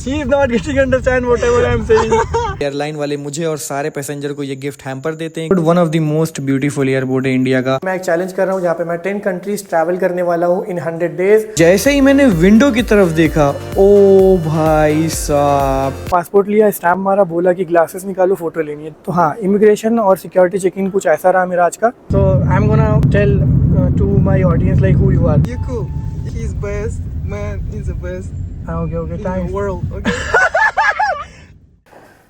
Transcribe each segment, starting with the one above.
She is not getting understand whatever I am saying. Airline वाले मुझे और सारे पैसेंजर को ये गिफ्ट हैम्पर देते हैं। One of the most beautiful airport है इंडिया का। मैं एक चैलेंज कर रहा हूँ जहाँ पे मैं 10 कंट्रीज ट्रैवल करने वाला हूँ इन 100 डेज। जैसे ही मैंने विंडो की तरफ देखा, ओ भाई साहब, पासपोर्ट लिया, स्टैम्प मारा, बोला कि ग्लासेस निकालो, फोटो लेनी है। तो हाँ, इमिग्रेशन और सिक्योरिटी चेकिंग कुछ ऐसा रहा मेरा आज का। तो I am gonna tell to my audience like who you are. You cool. He's best. Man, he's the best okay in thanks. the world. Okay.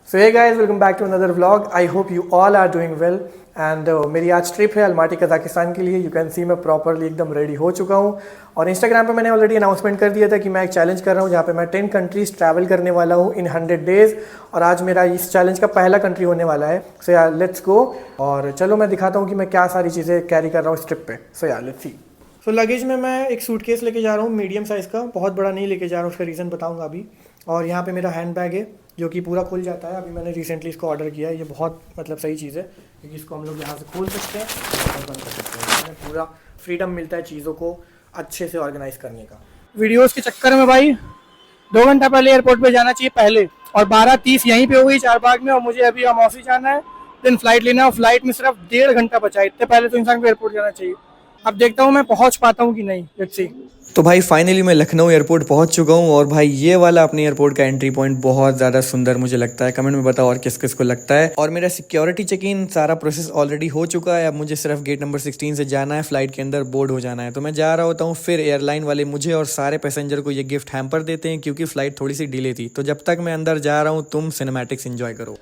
So hey guys, welcome back to another vlog. I hope you all are doing well and मेरी आज trip है Almaty Kazakhstan के लिए। You can see मैं properly एकदम ready हो चुका हूँ और इंस्टाग्राम पे मैंने ऑलरेडी अनाउंसमेंट कर दिया था कि मैं एक चैलेंज कर रहा हूँ जहाँ पे मैं 10 कंट्रीज ट्रैवल करने वाला हूँ इन 100 डेज। और आज मेरा इस चैलेंज का पहला कंट्री होने वाला है। सो यार लेट्स गो। और चलो मैं दिखाता हूँ कि मैं क्या सारी चीज़ें कैरी कर रहा हूँ इस ट्रिप पे। सो यार लेट्स सी। तो लगेज में मैं एक सूटकेस लेके जा रहा हूँ मीडियम साइज़ का, बहुत बड़ा नहीं लेके जा रहा हूँ, उसका रीज़न बताऊँगा अभी। और यहाँ पे मेरा हैंड बैग है जो कि पूरा खुल जाता है। अभी मैंने रिसेंटली इसको ऑर्डर किया है। ये बहुत मतलब सही चीज़ है क्योंकि इसको हम लोग यहाँ से खोल सकते हैं और बंद कर सकते हैं। हमें पूरा फ्रीडम मिलता है चीज़ों को अच्छे से ऑर्गेनाइज करने का। वीडियोज़ के चक्कर में भाई 2 घंटा पहले एयरपोर्ट पे जाना चाहिए पहले, और 12:30 यहीं पे हो गई चारबाग में। और मुझे अभी अमौसी जाना है, देन फ्लाइट लेना है। फ्लाइट में सिर्फ 1.5 घंटा बचा है। इतने पहले तो इंसान को एयरपोर्ट जाना चाहिए। अब देखता हूँ मैं पहुँच पाता हूँ कि नहीं। Let's see. तो भाई फाइनली मैं लखनऊ एयरपोर्ट पहुंच चुका हूं। और भाई ये वाला अपने एयरपोर्ट का एंट्री पॉइंट बहुत ज़्यादा सुंदर मुझे लगता है। कमेंट में बताओ और किस किस को लगता है। और मेरा सिक्योरिटी चेक इन सारा प्रोसेस ऑलरेडी हो चुका है। अब मुझे सिर्फ गेट नंबर 16 से जाना है, फ्लाइट के अंदर बोर्ड हो जाना है। तो मैं जा रहा होता हूँ, फिर एयरलाइन वाले मुझे और सारे पैसेंजर को ये गिफ्ट हैम्पर देते हैं क्योंकि फ्लाइट थोड़ी सी डिले थी। तो जब तक मैं अंदर जा रहा हूँ तुम सिनेमैटिक्स एंजॉय करो।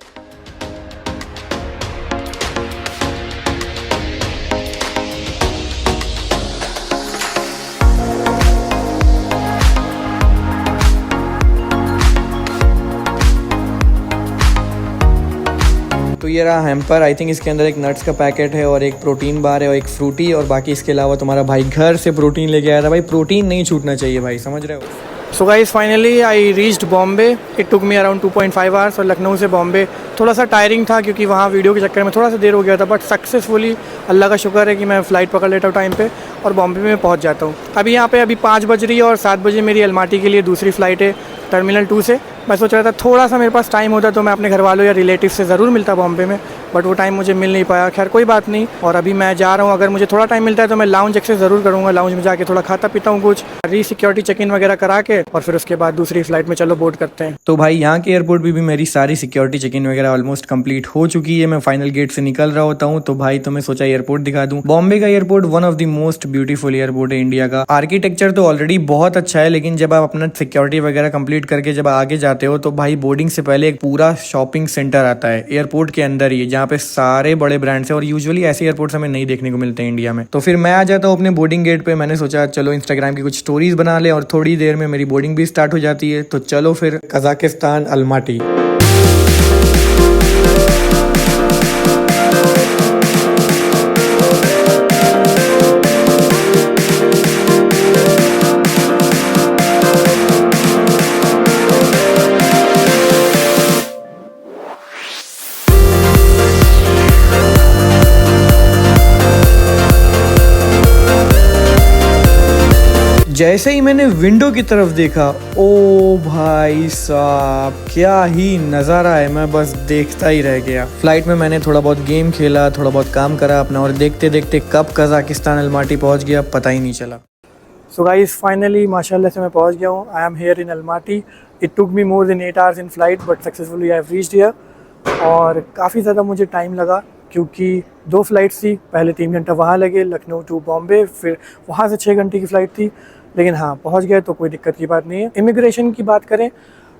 तो ये रहा हैम्पर। आई थिंक इसके अंदर एक नट्स का पैकेट है और एक प्रोटीन बार है और एक फ्रूटी, और बाकी इसके अलावा तुम्हारा भाई घर से प्रोटीन लेके आया था। भाई प्रोटीन नहीं छूटना चाहिए भाई, समझ रहे हो। So guys finally I reached Bombay. It took me around 2.5 hours. और लखनऊ से बॉम्बे थोड़ा सा टायरिंग था क्योंकि वहाँ वीडियो के चक्कर में थोड़ा सा देर हो गया था, बट सक्सेसफुली अल्लाह का शुक्र है कि मैं फ़्लाइट पकड़ लेता हूँ टाइम पे और बॉम्बे में पहुँच जाता हूँ। अभी यहाँ पे अभी 5 बज रही है और 7 बजे मेरी अलमाटी के लिए दूसरी फ़्लाइट है टर्मिनल 2 से। मैं सोच रहा था थोड़ा सा मेरे पास टाइम होता तो मैं अपने घर वालों या रिलेटिव से ज़रूर मिलता बॉम्बे में, बट वो टाइम मुझे मिल नहीं पाया। खैर कोई बात नहीं। और अभी मैं जा रहा हूँ, अगर मुझे थोड़ा टाइम मिलता है तो मैं लाउंज एक्सेस ज़रूर करूँगा। लाउंज में जाके थोड़ा खाता पीता हूँ, कुछ सिक्योरिटी चेक इन वगैरह करा के, और फिर उसके बाद दूसरी फ्लाइट में चलो बोर्ड करते हैं। तो भाई यहाँ के एयरपोर्ट पे भी मेरी सारी सिक्योरिटी चेक इन वगैरह ऑलमोस्ट कंप्लीट हो चुकी है। मैं फाइनल गेट से निकल रहा होता हूँ। तो भाई तुम्हें सोचा एयरपोर्ट दिखा दूं। बॉम्बे का airport one of the most beautiful airport है इंडिया का। आर्किटेक्चर तो ऑलरेडी बहुत अच्छा है, लेकिन जब आप अपना सिक्योरिटी वगैरह कंप्लीट करके जब आगे जाते हो तो भाई बोर्डिंग से पहले एक पूरा शॉपिंग सेंटर आता है एयरपोर्ट के अंदर ही, जहाँ पे सारे बड़े ब्रांड्स हैं। और यूजुअली ऐसे एयरपोर्ट्स हमें नहीं देखने को मिलते हैं इंडिया में। तो फिर मैं आ जाता हूँ अपने बोर्डिंग गेट पे। मैंने सोचा चलो इंस्टाग्राम की कुछ स्टोरीज बना ले, और थोड़ी देर में मेरी बोर्डिंग भी स्टार्ट हो जाती है। तो चलो फिर कजाकिस्तान अलमाटी। जैसे ही मैंने विंडो की तरफ देखा, ओ भाई साहब, क्या ही नज़ारा है। मैं बस देखता ही रह गया। फ्लाइट में मैंने थोड़ा बहुत गेम खेला, थोड़ा बहुत काम करा अपना, और देखते देखते कब कजाकिस्तान अलमाटी पहुंच गया पता ही नहीं चला। सो गाइस फाइनली माशाल्लाह से मैं पहुंच गया हूँ। I am here in Almaty. It took me more than 8 hours in flight, but successfully I have reached here. और काफ़ी ज़्यादा मुझे टाइम लगा क्योंकि 2 फ्लाइट्स थी। पहले 3 घंटा वहाँ लगे लखनऊ टू बॉम्बे, फिर वहाँ से 6 घंटे की फ़्लाइट थी। लेकिन हाँ पहुँच गए तो कोई दिक्कत की बात नहीं है। इमिग्रेशन की बात करें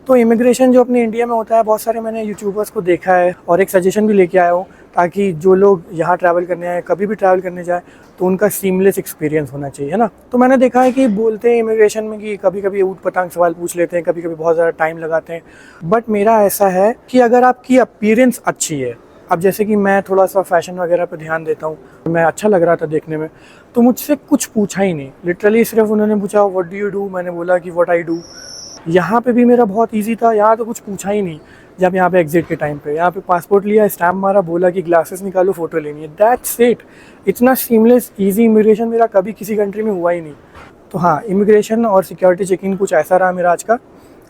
तो इमिग्रेशन जो अपने इंडिया में होता है, बहुत सारे मैंने यूट्यूबर्स को देखा है और एक सजेशन भी लेके आया हूँ ताकि जो लोग यहाँ ट्रैवल करने आए, कभी भी ट्रैवल करने जाए, तो उनका सीमलेस एक्सपीरियंस होना चाहिए, है ना। तो मैंने देखा है कि बोलते हैं इमिग्रेशन में कि कभी कभी ऊट पटांग सवाल पूछ लेते हैं, कभी कभी बहुत ज़्यादा टाइम लगाते हैं। बट मेरा ऐसा है कि अगर आपकी अपीयरेंस अच्छी है, अब जैसे कि मैं थोड़ा सा फैशन वगैरह पे ध्यान देता हूँ, मैं अच्छा लग रहा था देखने में, तो मुझसे कुछ पूछा ही नहीं। लिटरली सिर्फ उन्होंने पूछा व्हाट डू यू डू, मैंने बोला कि व्हाट आई डू। यहाँ पे भी मेरा बहुत इजी था, यहाँ तो कुछ पूछा ही नहीं। जब यहाँ पे एग्जिट के टाइम पे यहाँ पे पासपोर्ट लिया, स्टैम्प मारा, बोला कि ग्लासेस निकालो, फ़ोटो लेनी है, दैट्स इट। इतना सीमलेस ईजी इमिग्रेशन मेरा कभी किसी कंट्री में हुआ ही नहीं। तो हाँ, इमिग्रेशन और सिक्योरिटी चेकिंग कुछ ऐसा रहा मेरा आज का।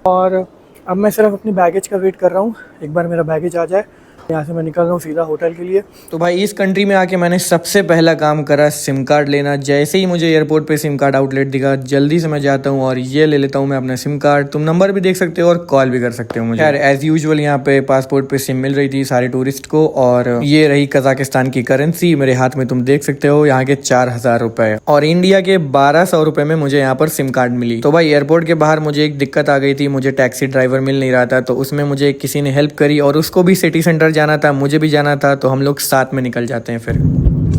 और अब मैं सिर्फ अपनी बैगेज का वेट कर रहा हूँ, एक बार मेरा बैगेज आ जाए यहाँ से मैं निकल रहा हूँ सीधा होटल के लिए। तो भाई इस कंट्री में आके मैंने सबसे पहला काम करा सिम कार्ड लेना। जैसे ही मुझे एयरपोर्ट पे सिम कार्ड आउटलेट दिखा, जल्दी से मैं जाता हूँ और ये ले लेता हूँ मैं अपना सिम कार्ड। तुम नंबर भी देख सकते हो और कॉल भी कर सकते हो मुझे। यार एज यूजुअल यहाँ पे पासपोर्ट पे सिम मिल रही थी सारे टूरिस्ट को, और ये रही कजाकिस्तान की करेंसी मेरे हाथ में, तुम देख सकते हो यहाँ के 4000 रुपए, और इंडिया के 1200 रुपए में मुझे यहाँ पर सिम कार्ड मिली। तो भाई एयरपोर्ट के बाहर मुझे एक दिक्कत आ गई थी, मुझे टैक्सी ड्राइवर मिल नहीं रहा था, तो उसमें मुझे किसी ने हेल्प करी और उसको भी सिटी सेंटर जाना था, मुझे भी जाना था, तो हम लोग साथ में निकल जाते हैं फिर।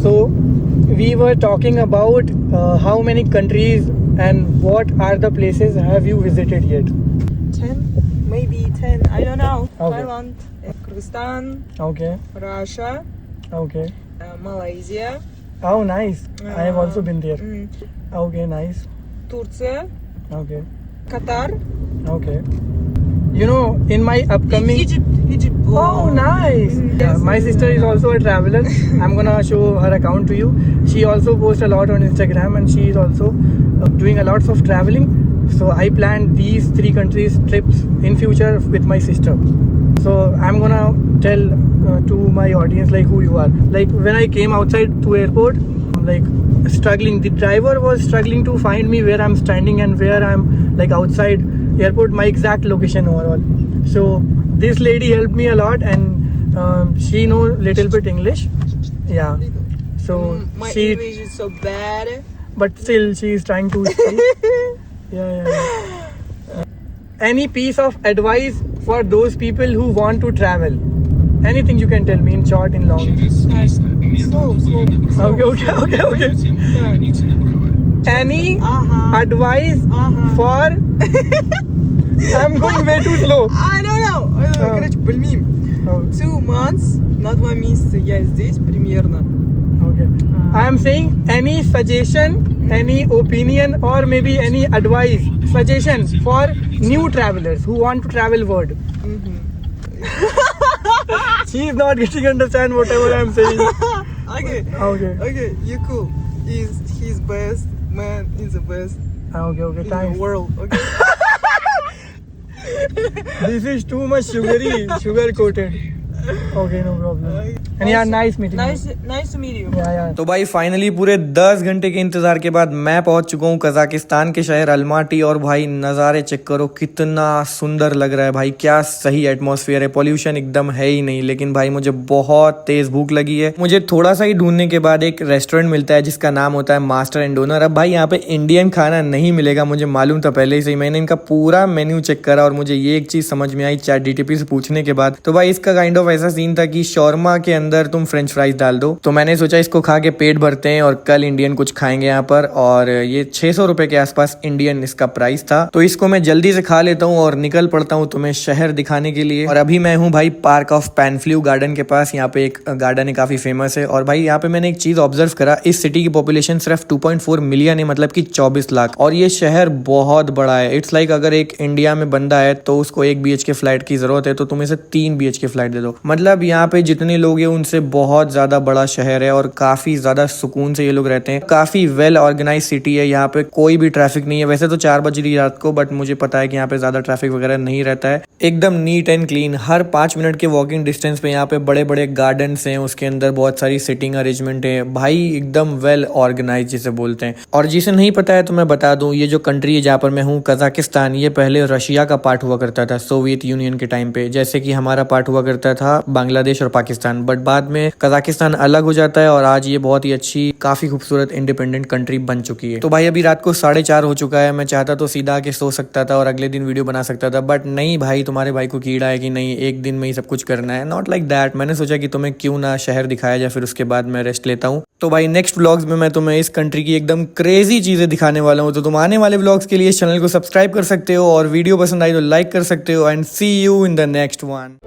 So we were talking about how many countries and what are the places have you visited yet? 10, maybe 10. I don't know. Okay. Thailand, Kyrgyzstan, Okay, Russia, okay. Malaysia, Oh, nice. I have also been there. Okay, nice. Turция, Okay, Qatar, okay. You know, in my upcoming... Egypt. Oh, nice. Yes. My sister is also a traveler. I'm gonna show her account to you. She also posts a lot on Instagram and she is also doing a lots of traveling. So I planned these 3 countries trips in future with my sister. So I'm gonna tell to my audience like who you are. Like when I came outside to airport, I'm like struggling. The driver was struggling to find me where I'm standing and where I'm like outside airport, my exact location overall. So this lady helped me a lot, and she know little bit English. Yeah. So My she, English is so bad. but still she is trying to speak. Yeah. Any piece of advice for those people who want to travel? Anything you can tell me in short, in long. Okay. Any advice for... I'm going way too slow. I don't know. Короче, блин. 2 months, на 2 месяца я здесь примерно. Okay. I am saying any suggestion, any opinion, or maybe any advice, suggestion for new travelers who want to travel world. She is not getting understand whatever I am saying. Okay, you cool. He's best man in the best Okay, in the thanks. world. Okay. This is too much sugar coated. Okay, no problem. And yeah, nice meeting you. Nice to meet you. Yeah. तो भाई finally पूरे 10 घंटे के इंतजार के बाद मैं पहुंच चुका हूँ कजाकिस्तान के शहर अलमाटी, और भाई नज़ारे चेक करो कितना सुंदर लग रहा है भाई, क्या सही एटमॉस्फेयर है, पॉल्यूशन एकदम है ही नहीं। लेकिन भाई मुझे बहुत तेज भूख लगी है। मुझे थोड़ा सा ही ढूंढने के बाद एक रेस्टोरेंट मिलता है जिसका नाम होता है मास्टर एंड ओनर। अब भाई यहाँ पे इंडियन खाना नहीं मिलेगा, मुझे मालूम था पहले से ही। मैंने इनका पूरा मेन्यू चेक करा और मुझे ये एक चीज समझ में आई ChatGPT से पूछने के बाद। तो भाई इसका काइंड ऑफ ऐसा सीन था कि शॉर्मा के अंदर तुम फ्रेंच फ्राइज डाल दो। तो मैंने सोचा इसको खा के पेट भरते हैं और कल इंडियन कुछ खाएंगे यहाँ पर। और ये 600 रुपए के आसपास इंडियन इसका प्राइस था। तो इसको मैं जल्दी से खा लेता हूँ और निकल पड़ता हूँ तुम्हें शहर दिखाने के लिए। और अभी मैं हूँ भाई पार्क ऑफ पैनफ्ल्यू गार्डन के पास। यहाँ पे एक गार्डन है, काफी फेमस है। और भाई यहाँ पे मैंने एक चीज ऑब्जर्व करा, इस सिटी की पॉपुलेशन सिर्फ 2.4 मिलियन है, मतलब कि 24 लाख। और ये शहर बहुत बड़ा है। इट्स लाइक अगर एक इंडिया में बंदा है तो उसको 1 BHK फ्लाइट की जरूरत है, तो तुम इसे 3 BHK फ्लाइट दे दो। मतलब यहाँ पे जितने लोग हैं उनसे बहुत ज्यादा बड़ा शहर है और काफी ज्यादा सुकून से ये लोग रहते हैं। काफी वेल ऑर्गेनाइज सिटी है, यहाँ पे कोई भी ट्रैफिक नहीं है। वैसे तो 4 बज रही रात को, बट मुझे पता है कि यहाँ पे ज्यादा ट्रैफिक वगैरह नहीं रहता है। एकदम neat and clean. Her 5 minute के वॉकिंग डिस्टेंस पे यहाँ पे बड़े बड़े गार्डन्स हैं, उसके अंदर बहुत सारी सिटिंग अरेंजमेंट है। भाई एकदम वेल ऑर्गेनाइज जिसे बोलते हैं। और जिसे नहीं पता है तो मैं बता दूं, ये जो कंट्री है जहाँ पर मैं हूँ कजाकिस्तान, ये पहले रशिया का पार्ट हुआ करता था सोवियत यूनियन के टाइम पे, जैसे कि हमारा पार्ट हुआ करता था बांग्लादेश और पाकिस्तान। बट बाद में कजाकिस्तान अलग हो जाता है और आज ये बहुत ही अच्छी, काफी खूबसूरत इंडिपेंडेंट कंट्री बन चुकी है। तो भाई अभी रात को 4:30 हो चुका है। मैं चाहता तो सीधा आके सो सकता था और अगले दिन वीडियो बना सकता था, बट नहीं भाई, तुम्हारे भाई को कीड़ा है कि नहीं एक दिन में ही सब कुछ करना है। Not like that. मैंने सोचा कि तुम्हें क्यों ना शहर दिखाया जाए, फिर उसके बाद मैं रेस्ट लेता हूँ। तो भाई नेक्स्ट व्लॉग्स में मैं तुम्हें इस कंट्री की एकदम क्रेजी चीजें दिखाने वाला हूँ। तो तुम आने वाले व्लॉग्स के लिए इस चैनल को सब्सक्राइब कर सकते हो और वीडियो पसंद आई तो लाइक कर सकते हो। And see you in the next one.